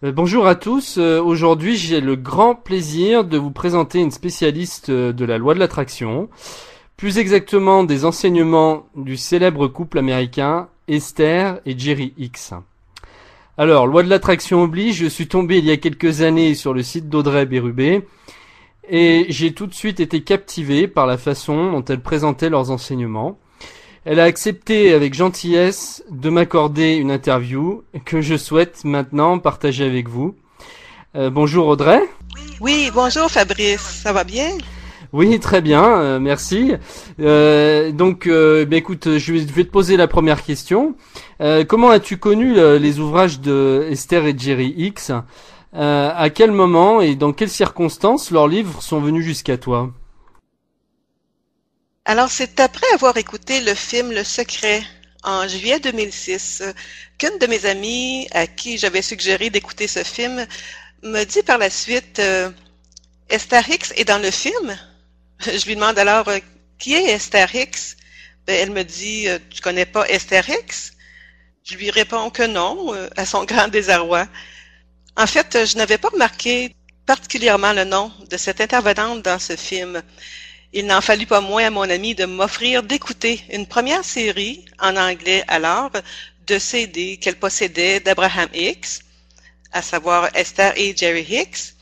Bonjour à tous. Aujourd'hui, j'ai le grand plaisir de vous présenter une spécialiste de la loi de l'attraction, plus exactement des enseignements du célèbre couple américain Esther et Jerry Hicks. Alors, loi de l'attraction oblige, je suis tombé il y a quelques années sur le site d'Audrey Bérubé et j'ai tout de suite été captivé par la façon dont elle présentait leurs enseignements. Elle a accepté avec gentillesse de m'accorder une interview que je souhaite maintenant partager avec vous. Bonjour Audrey. Oui, bonjour Fabrice, ça va bien? Oui, très bien, merci. Écoute, je vais te poser la première question. Comment as-tu connu les ouvrages de Esther et Jerry Hicks? À quel moment et dans quelles circonstances leurs livres sont venus jusqu'à toi? Alors, c'est après avoir écouté le film Le Secret en juillet 2006 qu'une de mes amies à qui j'avais suggéré d'écouter ce film me dit par la suite Esther Hicks est dans le film? Je lui demande alors qui est Esther Hicks? Elle me dit tu connais pas Esther Hicks? Je lui réponds que non, à son grand désarroi. En fait, je n'avais pas remarqué particulièrement le nom de cette intervenante dans ce film. Il n'en fallut pas moins à mon ami de m'offrir d'écouter une première série, en anglais alors, de CD qu'elle possédait d'Abraham Hicks, à savoir Esther et Jerry Hicks.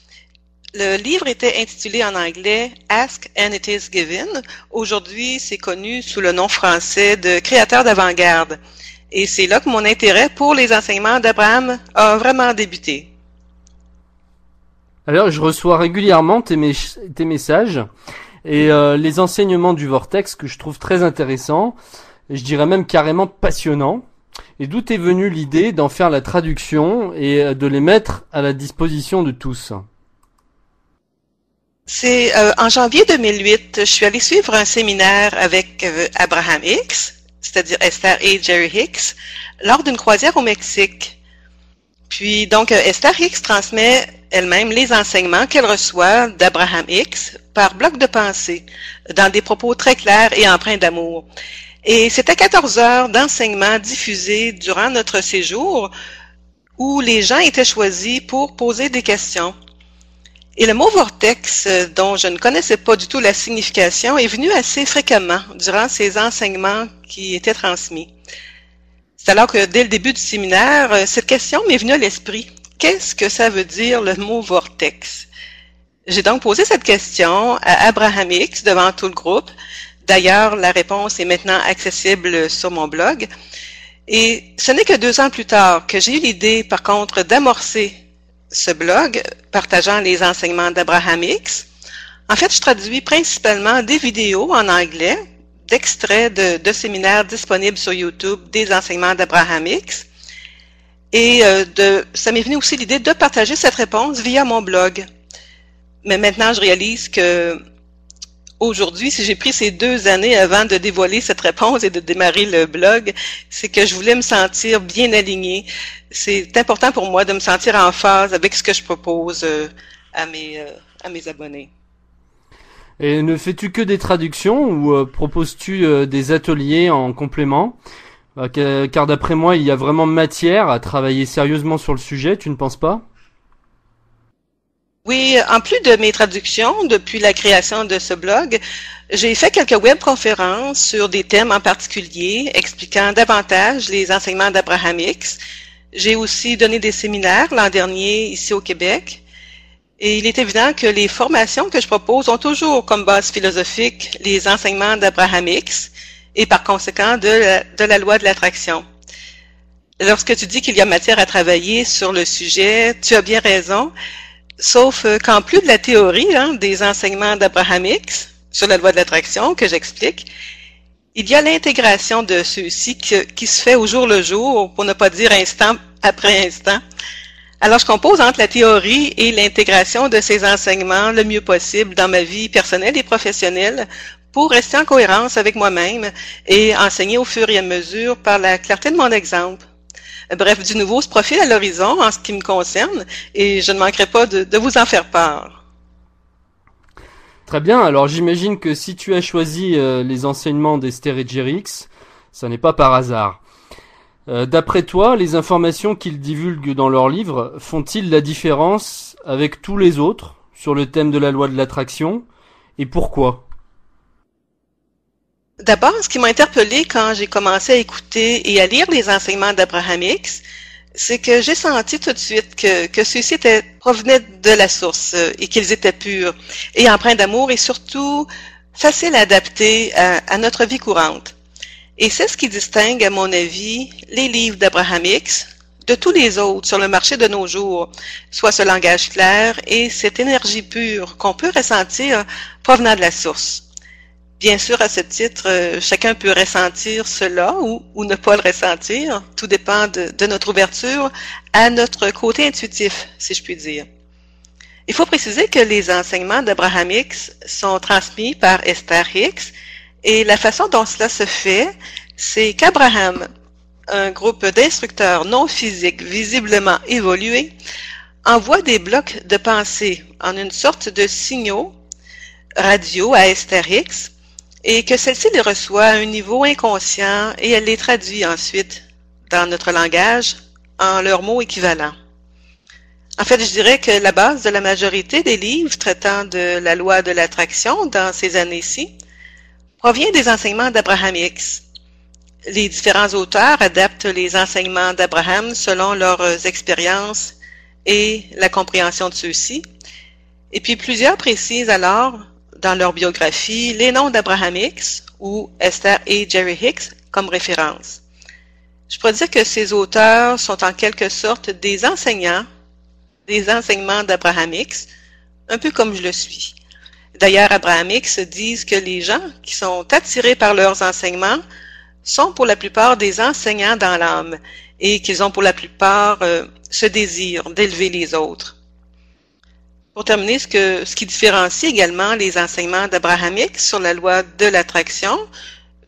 Le livre était intitulé en anglais Ask and It Is Given. Aujourd'hui, c'est connu sous le nom français de Créateurs d'avant-garde. Et c'est là que mon intérêt pour les enseignements d'Abraham a vraiment débuté. Alors, je reçois régulièrement tes messages et les enseignements du Vortex que je trouve très intéressants, et je dirais même carrément passionnants. Et d'où est venue l'idée d'en faire la traduction et de les mettre à la disposition de tous? C'est en janvier 2008, je suis allée suivre un séminaire avec Abraham Hicks, c'est-à-dire Esther et Jerry Hicks, lors d'une croisière au Mexique. Puis donc Esther Hicks transmet elle-même les enseignements qu'elle reçoit d'Abraham Hicks par bloc de pensée, dans des propos très clairs et empreints d'amour. Et c'était 14 heures d'enseignement diffusés durant notre séjour où les gens étaient choisis pour poser des questions. Et le mot vortex, dont je ne connaissais pas du tout la signification, est venu assez fréquemment durant ces enseignements qui étaient transmis. C'est alors que dès le début du séminaire, cette question m'est venue à l'esprit. Qu'est-ce que ça veut dire le mot vortex? J'ai donc posé cette question à Abraham Hicks devant tout le groupe. D'ailleurs, la réponse est maintenant accessible sur mon blog. Et ce n'est que 2 ans plus tard que j'ai eu l'idée, par contre, d'amorcer ce blog partageant les enseignements d'Abraham Hicks. En fait, je traduis principalement des vidéos en anglais, d'extraits de séminaires disponibles sur YouTube des enseignements d'Abraham Hicks. Et ça m'est venu aussi l'idée de partager cette réponse via mon blog. Mais maintenant, je réalise que aujourd'hui, si j'ai pris ces 2 années avant de dévoiler cette réponse et de démarrer le blog, c'est que je voulais me sentir bien alignée. C'est important pour moi de me sentir en phase avec ce que je propose à mes abonnés. Et ne fais-tu que des traductions ou proposes-tu des ateliers en complément? Car d'après moi, il y a vraiment matière à travailler sérieusement sur le sujet, tu ne penses pas? Oui, en plus de mes traductions, depuis la création de ce blog, j'ai fait quelques webconférences sur des thèmes en particulier, expliquant davantage les enseignements d'Abraham Hicks. J'ai aussi donné des séminaires l'an dernier ici au Québec. Et il est évident que les formations que je propose ont toujours comme base philosophique les enseignements d'Abraham Hicks et par conséquent de la loi de l'attraction. Lorsque tu dis qu'il y a matière à travailler sur le sujet, tu as bien raison. Sauf qu'en plus de la théorie des enseignements d'Abraham Hicks sur la loi de l'attraction que j'explique, il y a l'intégration de ceux-ci qui se fait au jour le jour, pour ne pas dire instant après instant. Alors je compose entre la théorie et l'intégration de ces enseignements le mieux possible dans ma vie personnelle et professionnelle pour rester en cohérence avec moi-même et enseigner au fur et à mesure par la clarté de mon exemple. Bref, du nouveau se profile à l'horizon en ce qui me concerne et je ne manquerai pas de vous en faire part. Très bien, alors j'imagine que si tu as choisi les enseignements d'Esther et Jerry Hicks, ça n'est pas par hasard. D'après toi, les informations qu'ils divulguent dans leurs livres font-ils la différence avec tous les autres sur le thème de la loi de l'attraction, et pourquoi? D'abord, ce qui m'a interpellée quand j'ai commencé à écouter et à lire les enseignements d'Abraham Hicks, c'est que j'ai senti tout de suite que ceux-ci provenaient de la source et qu'ils étaient purs et empreints d'amour et surtout faciles à adapter à notre vie courante. Et c'est ce qui distingue, à mon avis, les livres d'Abraham Hicks de tous les autres sur le marché de nos jours, soit ce langage clair et cette énergie pure qu'on peut ressentir provenant de la source. Bien sûr, à ce titre, chacun peut ressentir cela ou ne pas le ressentir. Tout dépend de notre ouverture à notre côté intuitif, si je puis dire. Il faut préciser que les enseignements d'Abraham Hicks sont transmis par Esther Hicks et la façon dont cela se fait, c'est qu'Abraham, un groupe d'instructeurs non physiques visiblement évolués, envoie des blocs de pensée en une sorte de signaux radio à Esther Hicks, et que celle-ci les reçoit à un niveau inconscient et elle les traduit ensuite dans notre langage en leurs mots équivalents. En fait, je dirais que la base de la majorité des livres traitant de la loi de l'attraction dans ces années-ci provient des enseignements d'Abraham Hicks. Les différents auteurs adaptent les enseignements d'Abraham selon leurs expériences et la compréhension de ceux-ci, et puis plusieurs précisent alors dans leur biographie les noms d'Abraham Hicks ou Esther et Jerry Hicks comme référence. Je pourrais dire que ces auteurs sont en quelque sorte des enseignants des enseignements d'Abraham Hicks, un peu comme je le suis. D'ailleurs, Abraham Hicks disent que les gens qui sont attirés par leurs enseignements sont pour la plupart des enseignants dans l'âme et qu'ils ont pour la plupart ce désir d'élever les autres. Pour terminer, ce qui différencie également les enseignements d'Abraham Hicks sur la loi de l'attraction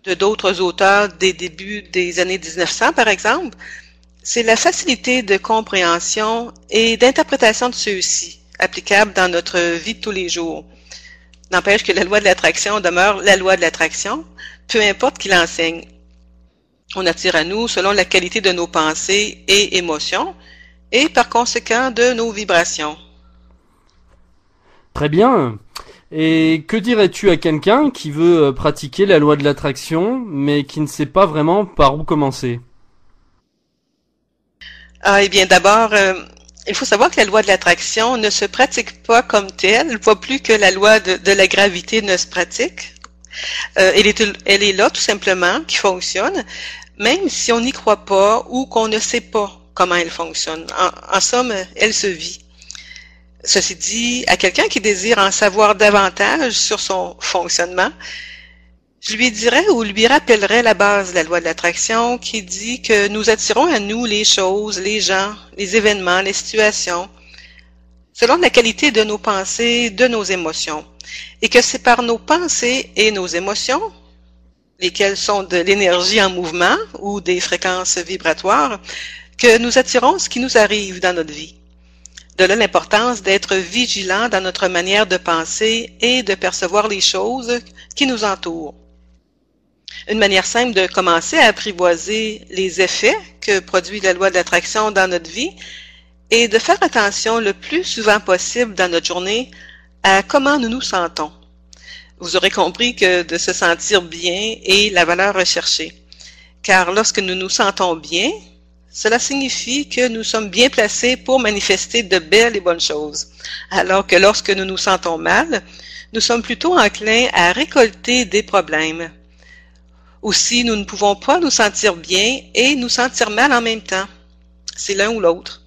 de d'autres auteurs des débuts des années 1900, par exemple, c'est la facilité de compréhension et d'interprétation de ceux-ci, applicables dans notre vie de tous les jours. N'empêche que la loi de l'attraction demeure la loi de l'attraction, peu importe qui l'enseigne. On attire à nous selon la qualité de nos pensées et émotions, et par conséquent de nos vibrations. Très bien. Et que dirais-tu à quelqu'un qui veut pratiquer la loi de l'attraction, mais qui ne sait pas vraiment par où commencer? Eh bien, d'abord, il faut savoir que la loi de l'attraction ne se pratique pas comme telle, pas plus que la loi de la gravité ne se pratique. Elle est là, tout simplement, qui fonctionne, même si on n'y croit pas ou qu'on ne sait pas comment elle fonctionne. En somme, elle se vit. Ceci dit, à quelqu'un qui désire en savoir davantage sur son fonctionnement, je lui dirais ou lui rappellerais la base de la loi de l'attraction qui dit que nous attirons à nous les choses, les gens, les événements, les situations, selon la qualité de nos pensées, de nos émotions, et que c'est par nos pensées et nos émotions, lesquelles sont de l'énergie en mouvement ou des fréquences vibratoires, que nous attirons ce qui nous arrive dans notre vie. De là l'importance d'être vigilant dans notre manière de penser et de percevoir les choses qui nous entourent. Une manière simple de commencer à apprivoiser les effets que produit la loi de l'attraction dans notre vie est de faire attention le plus souvent possible dans notre journée à comment nous nous sentons. Vous aurez compris que de se sentir bien est la valeur recherchée. Car lorsque nous nous sentons bien, cela signifie que nous sommes bien placés pour manifester de belles et bonnes choses. Alors que lorsque nous nous sentons mal, nous sommes plutôt enclins à récolter des problèmes. Aussi, nous ne pouvons pas nous sentir bien et nous sentir mal en même temps. C'est l'un ou l'autre.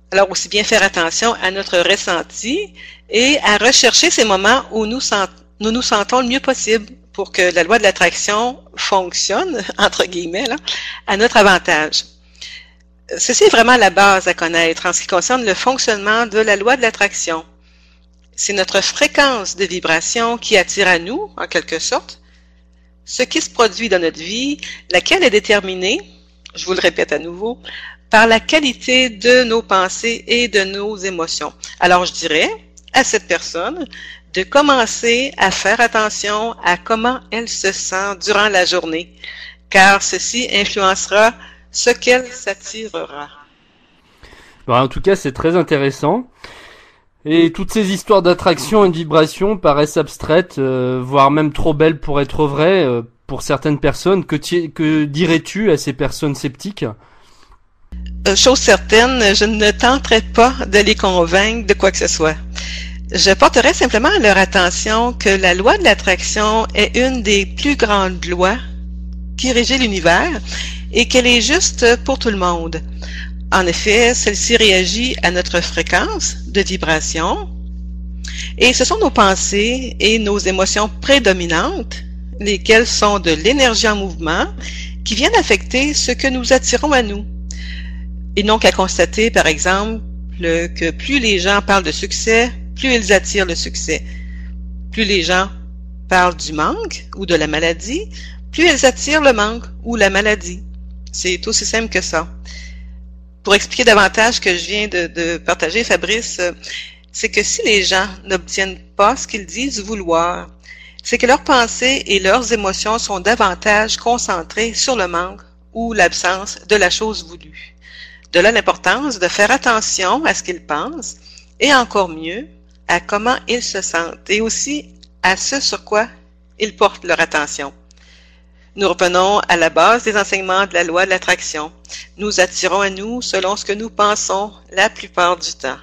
Alors aussi bien faire attention à notre ressenti et à rechercher ces moments où nous nous sentons le mieux possible pour que la loi de l'attraction fonctionne, entre guillemets, là, à notre avantage. Ceci est vraiment la base à connaître en ce qui concerne le fonctionnement de la loi de l'attraction. C'est notre fréquence de vibration qui attire à nous, en quelque sorte, ce qui se produit dans notre vie, laquelle est déterminée, je vous le répète à nouveau, par la qualité de nos pensées et de nos émotions. Alors je dirais à cette personne de commencer à faire attention à comment elle se sent durant la journée, car ceci influencera ce qu'elle s'attirera. Bon, en tout cas, c'est très intéressant. Et toutes ces histoires d'attraction et de vibration paraissent abstraites, voire même trop belles pour être vraies pour certaines personnes. Que dirais-tu à ces personnes sceptiques? Chose certaine, je ne tenterai pas de les convaincre de quoi que ce soit. Je porterai simplement à leur attention que la loi de l'attraction est une des plus grandes lois qui régit l'univers et qu'elle est juste pour tout le monde. En effet, celle-ci réagit à notre fréquence de vibration et ce sont nos pensées et nos émotions prédominantes, lesquelles sont de l'énergie en mouvement, qui viennent affecter ce que nous attirons à nous. Et non qu'à constater, par exemple, que plus les gens parlent de succès, plus ils attirent le succès. Plus les gens parlent du manque ou de la maladie, plus ils attirent le manque ou la maladie. C'est aussi simple que ça. Pour expliquer davantage ce que je viens de partager, Fabrice, c'est que si les gens n'obtiennent pas ce qu'ils disent vouloir, c'est que leurs pensées et leurs émotions sont davantage concentrées sur le manque ou l'absence de la chose voulue. De là l'importance de faire attention à ce qu'ils pensent et encore mieux à comment ils se sentent et aussi à ce sur quoi ils portent leur attention. Nous revenons à la base des enseignements de la loi de l'attraction. Nous attirons à nous selon ce que nous pensons la plupart du temps.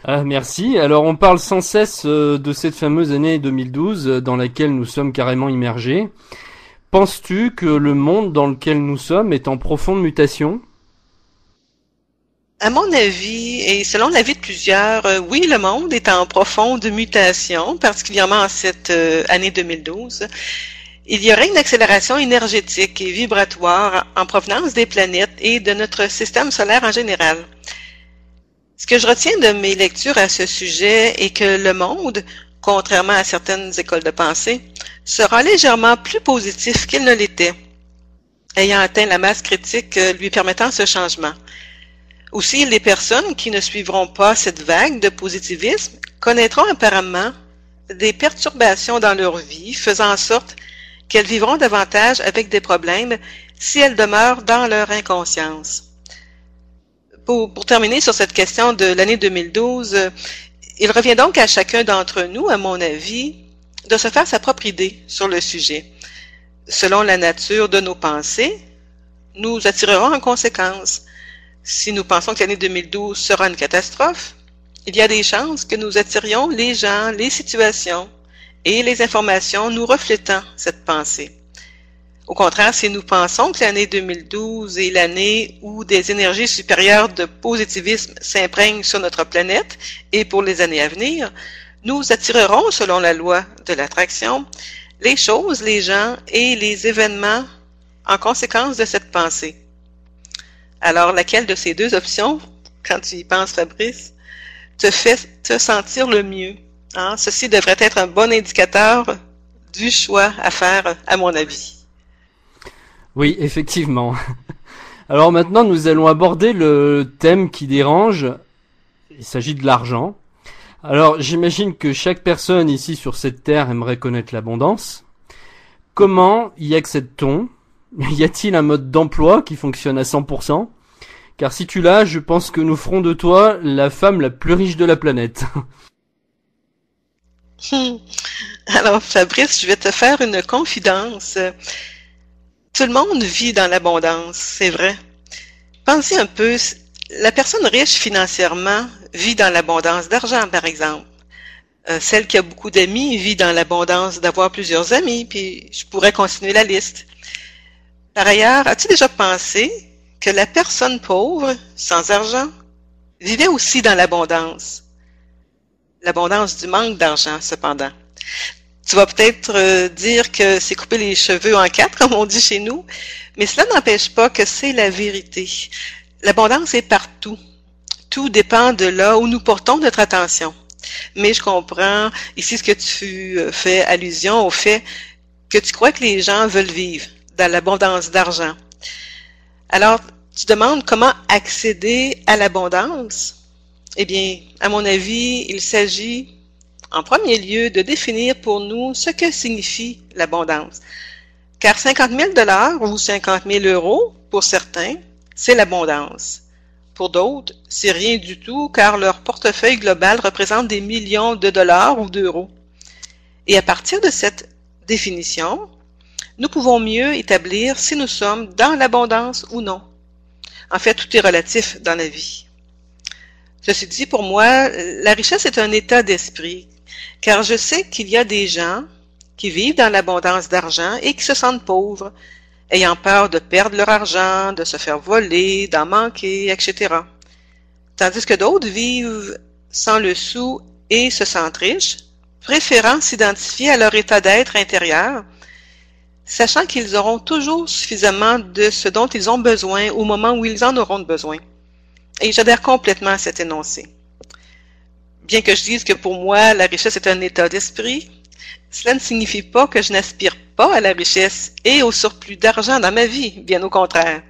Ah, merci. Alors on parle sans cesse de cette fameuse année 2012 dans laquelle nous sommes carrément immergés. Penses-tu que le monde dans lequel nous sommes est en profonde mutation? À mon avis, et selon l'avis de plusieurs, oui, le monde est en profonde mutation, particulièrement en cette année 2012. Il y aurait une accélération énergétique et vibratoire en provenance des planètes et de notre système solaire en général. Ce que je retiens de mes lectures à ce sujet est que le monde, contrairement à certaines écoles de pensée, sera légèrement plus positif qu'il ne l'était, ayant atteint la masse critique lui permettant ce changement. Aussi, les personnes qui ne suivront pas cette vague de positivisme connaîtront apparemment des perturbations dans leur vie, faisant en sorte qu'elles vivront davantage avec des problèmes si elles demeurent dans leur inconscience. Pour terminer sur cette question de l'année 2012, il revient donc à chacun d'entre nous, à mon avis, de se faire sa propre idée sur le sujet. Selon la nature de nos pensées, nous attirerons en conséquence. Si nous pensons que l'année 2012 sera une catastrophe, il y a des chances que nous attirions les gens, les situations et les informations nous reflétant cette pensée. Au contraire, si nous pensons que l'année 2012 est l'année où des énergies supérieures de positivisme s'imprègnent sur notre planète et pour les années à venir, nous attirerons, selon la loi de l'attraction, les choses, les gens et les événements en conséquence de cette pensée. Alors, laquelle de ces deux options, quand tu y penses, Fabrice, te fait te sentir le mieux? Hein? Ceci devrait être un bon indicateur du choix à faire, à mon avis. Oui, effectivement. Alors maintenant, nous allons aborder le thème qui dérange. Il s'agit de l'argent. Alors, j'imagine que chaque personne ici sur cette terre aimerait connaître l'abondance. Comment y accède-t-on? Y a-t-il un mode d'emploi qui fonctionne à 100%? Car si tu l'as, je pense que nous ferons de toi la femme la plus riche de la planète. Alors, Fabrice, je vais te faire une confidence. Tout le monde vit dans l'abondance, c'est vrai. Pensez un peu, la personne riche financièrement vit dans l'abondance d'argent, par exemple. Celle qui a beaucoup d'amis vit dans l'abondance d'avoir plusieurs amis, puis je pourrais continuer la liste. Par ailleurs, as-tu déjà pensé que la personne pauvre, sans argent, vivait aussi dans l'abondance? L'abondance du manque d'argent, cependant. Tu vas peut-être dire que c'est couper les cheveux en quatre, comme on dit chez nous, mais cela n'empêche pas que c'est la vérité. L'abondance est partout. Tout dépend de là où nous portons notre attention. Mais je comprends ici ce que tu fais allusion au fait que tu crois que les gens veulent vivre dans l'abondance d'argent. Alors, tu demandes comment accéder à l'abondance? Eh bien, à mon avis, il s'agit en premier lieu de définir pour nous ce que signifie l'abondance. Car 50 000 $ ou 50 000 € pour certains, c'est l'abondance. Pour d'autres, c'est rien du tout car leur portefeuille global représente des millions de dollars ou d'euros. Et à partir de cette définition, nous pouvons mieux établir si nous sommes dans l'abondance ou non. En fait, tout est relatif dans la vie. Ceci dit, pour moi, la richesse est un état d'esprit, car je sais qu'il y a des gens qui vivent dans l'abondance d'argent et qui se sentent pauvres, ayant peur de perdre leur argent, de se faire voler, d'en manquer, etc. Tandis que d'autres vivent sans le sou et se sentent riches, préférant s'identifier à leur état d'être intérieur, sachant qu'ils auront toujours suffisamment de ce dont ils ont besoin au moment où ils en auront besoin. Et j'adhère complètement à cet énoncé. Bien que je dise que pour moi, la richesse est un état d'esprit, cela ne signifie pas que je n'aspire pas à la richesse et au surplus d'argent dans ma vie, bien au contraire.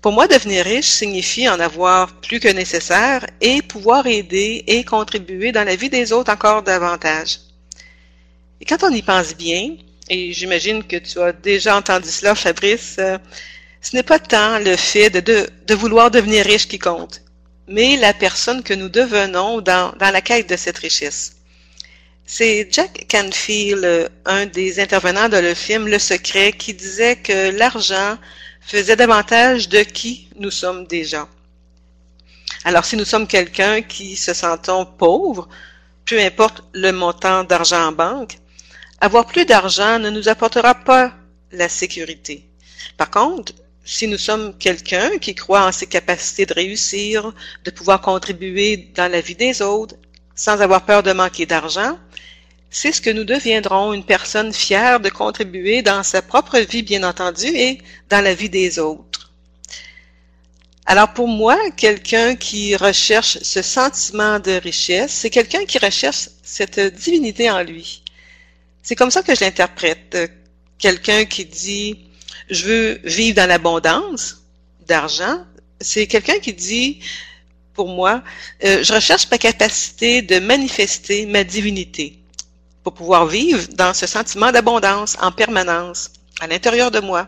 Pour moi, devenir riche signifie en avoir plus que nécessaire et pouvoir aider et contribuer dans la vie des autres encore davantage. Et quand on y pense bien, et j'imagine que tu as déjà entendu cela, Fabrice, ce n'est pas tant le fait de vouloir devenir riche qui compte, mais la personne que nous devenons dans la quête de cette richesse. C'est Jack Canfield, un des intervenants dans le film Le Secret, qui disait que l'argent faisait davantage de qui nous sommes déjà. Alors, si nous sommes quelqu'un qui se sentons pauvre, peu importe le montant d'argent en banque, avoir plus d'argent ne nous apportera pas la sécurité. Par contre, si nous sommes quelqu'un qui croit en ses capacités de réussir, de pouvoir contribuer dans la vie des autres, sans avoir peur de manquer d'argent, c'est ce que nous deviendrons, une personne fière de contribuer dans sa propre vie, bien entendu, et dans la vie des autres. Alors pour moi, quelqu'un qui recherche ce sentiment de richesse, c'est quelqu'un qui recherche cette divinité en lui. C'est comme ça que je l'interprète. Quelqu'un qui dit « je veux vivre dans l'abondance d'argent », c'est quelqu'un qui dit, pour moi, « je recherche ma capacité de manifester ma divinité ». Pour pouvoir vivre dans ce sentiment d'abondance en permanence, à l'intérieur de moi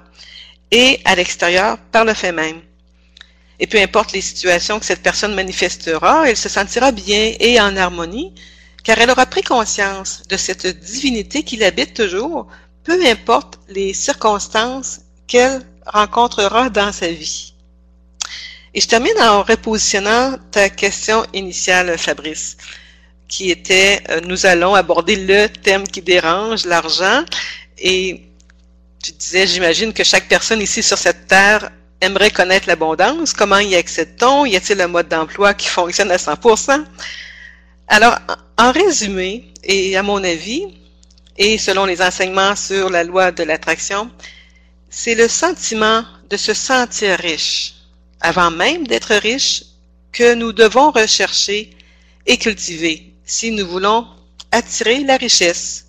et à l'extérieur par le fait même. Et peu importe les situations que cette personne manifestera, elle se sentira bien et en harmonie, car elle aura pris conscience de cette divinité qui l'habite toujours, peu importe les circonstances qu'elle rencontrera dans sa vie. Et je termine en repositionnant ta question initiale, Fabrice, qui était nous allons aborder le thème qui dérange, l'argent. Et tu disais, j'imagine que chaque personne ici sur cette terre aimerait connaître l'abondance. Comment y accède-t-on? Y a-t-il un mode d'emploi qui fonctionne à 100%? Alors, en résumé, et à mon avis, et selon les enseignements sur la loi de l'attraction, c'est le sentiment de se sentir riche, avant même d'être riche, que nous devons rechercher et cultiver si nous voulons attirer la richesse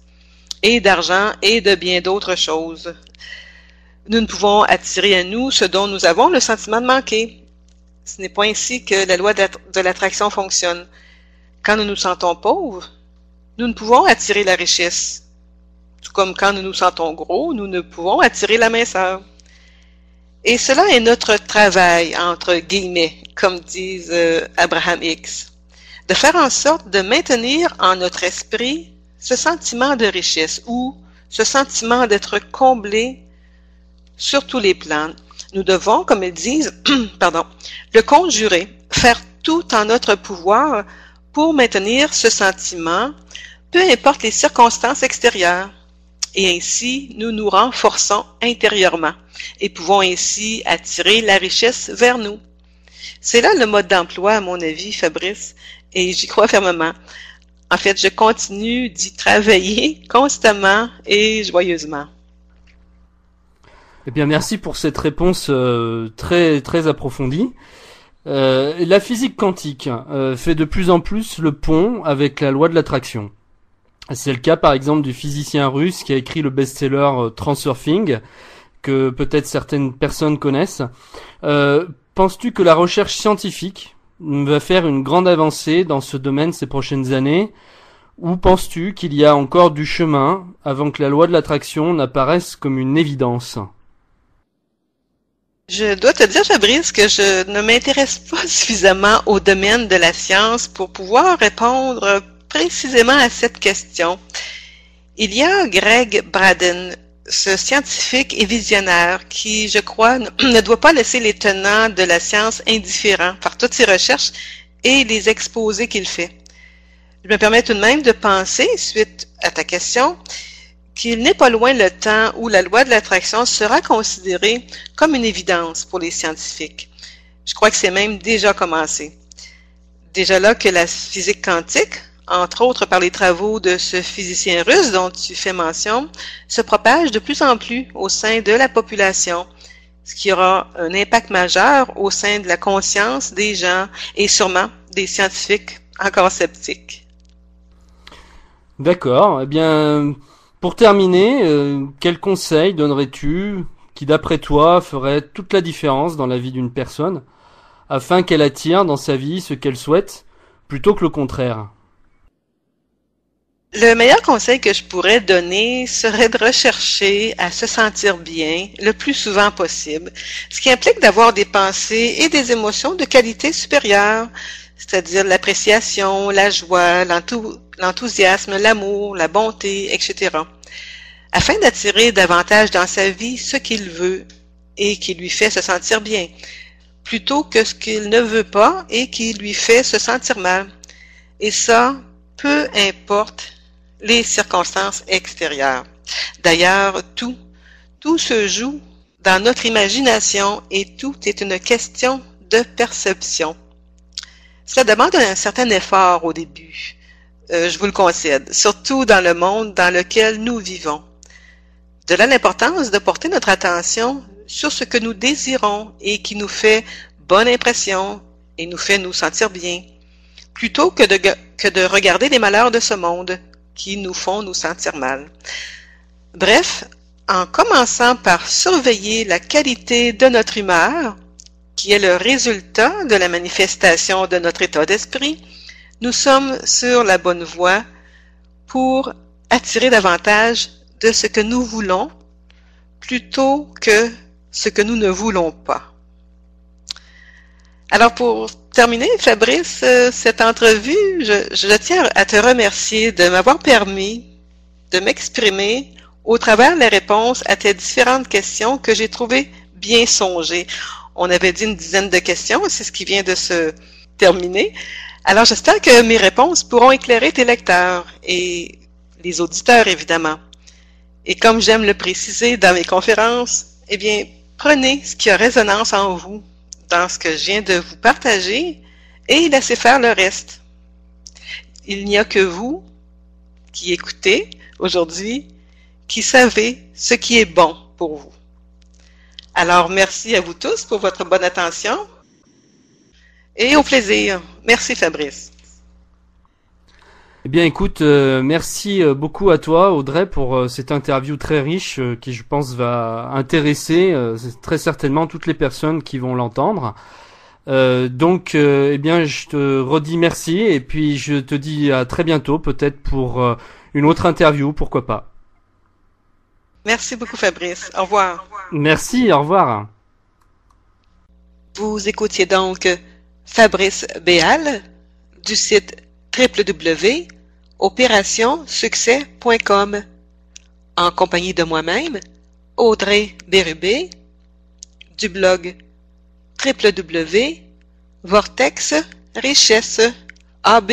et d'argent et de bien d'autres choses. Nous ne pouvons attirer à nous ce dont nous avons le sentiment de manquer. Ce n'est pas ainsi que la loi de l'attraction fonctionne. Quand nous nous sentons pauvres, nous ne pouvons attirer la richesse. Tout comme quand nous nous sentons gros, nous ne pouvons attirer la minceur. Et cela est notre travail, entre guillemets, comme disent Abraham Hicks. De faire en sorte de maintenir en notre esprit ce sentiment de richesse ou ce sentiment d'être comblé sur tous les plans. Nous devons, comme ils disent, le conjurer, faire tout en notre pouvoir pour maintenir ce sentiment, peu importe les circonstances extérieures. Et ainsi, nous nous renforçons intérieurement et pouvons ainsi attirer la richesse vers nous. C'est là le mode d'emploi, à mon avis, Fabrice, et j'y crois fermement. En fait, je continue d'y travailler constamment et joyeusement. Eh bien, merci pour cette réponse très très approfondie. La physique quantique fait de plus en plus le pont avec la loi de l'attraction. C'est le cas par exemple du physicien russe qui a écrit le best-seller Transurfing, que peut-être certaines personnes connaissent. Penses-tu que la recherche scientifique va faire une grande avancée dans ce domaine ces prochaines années, Ou penses-tu qu'il y a encore du chemin avant que la loi de l'attraction n'apparaisse comme une évidence? Je dois te dire, Fabrice, que je ne m'intéresse pas suffisamment au domaine de la science pour pouvoir répondre précisément à cette question. Il y a Greg Braden, ce scientifique et visionnaire qui, je crois, ne doit pas laisser les tenants de la science indifférents par toutes ses recherches et les exposés qu'il fait. Je me permets tout de même de penser, suite à ta question, qu'il n'est pas loin le temps où la loi de l'attraction sera considérée comme une évidence pour les scientifiques. Je crois que c'est même déjà commencé. Déjà là que la physique quantique, entre autres par les travaux de ce physicien russe dont tu fais mention, se propage de plus en plus au sein de la population, ce qui aura un impact majeur au sein de la conscience des gens et sûrement des scientifiques encore sceptiques. D'accord. Eh bien, pour terminer, quel conseil donnerais-tu qui, d'après toi, ferait toute la différence dans la vie d'une personne afin qu'elle attire dans sa vie ce qu'elle souhaite plutôt que le contraire? Le meilleur conseil que je pourrais donner serait de rechercher à se sentir bien le plus souvent possible, ce qui implique d'avoir des pensées et des émotions de qualité supérieure, c'est-à-dire l'appréciation, la joie, l'enthousiasme, l'amour, la bonté, etc., afin d'attirer davantage dans sa vie ce qu'il veut et qui lui fait se sentir bien, plutôt que ce qu'il ne veut pas et qui lui fait se sentir mal. Et ça, peu importe les circonstances extérieures. D'ailleurs, tout se joue dans notre imagination et tout est une question de perception. Cela demande un certain effort au début, je vous le concède, surtout dans le monde dans lequel nous vivons. De là l'importance de porter notre attention sur ce que nous désirons et qui nous fait bonne impression et nous fait nous sentir bien, plutôt que de regarder les malheurs de ce monde qui nous font nous sentir mal. Bref, en commençant par surveiller la qualité de notre humeur, qui est le résultat de la manifestation de notre état d'esprit, nous sommes sur la bonne voie pour attirer davantage de ce que nous voulons plutôt que ce que nous ne voulons pas. Alors pour terminer, Fabrice, cette entrevue, je tiens à te remercier de m'avoir permis de m'exprimer au travers les réponses à tes différentes questions que j'ai trouvées bien songées. On avait dit une dizaine de questions, c'est ce qui vient de se terminer. Alors j'espère que mes réponses pourront éclairer tes lecteurs et les auditeurs évidemment. Et comme j'aime le préciser dans mes conférences, eh bien, prenez ce qui a résonance en vous dans ce que je viens de vous partager et laissez faire le reste. Il n'y a que vous qui écoutez aujourd'hui qui savez ce qui est bon pour vous. Alors, merci à vous tous pour votre bonne attention et au plaisir. Merci Fabrice. Eh bien écoute, merci beaucoup à toi Audrey pour cette interview très riche qui je pense va intéresser très certainement toutes les personnes qui vont l'entendre. Donc eh bien je te redis merci et puis je te dis à très bientôt peut-être pour une autre interview, pourquoi pas. Merci beaucoup Fabrice. Au revoir. Merci, au revoir. Vous écoutiez donc Fabrice Béal du site www.opérationsuccès.com en compagnie de moi-même, Audrey Bérubé, du blog www.vortexrichesse.abe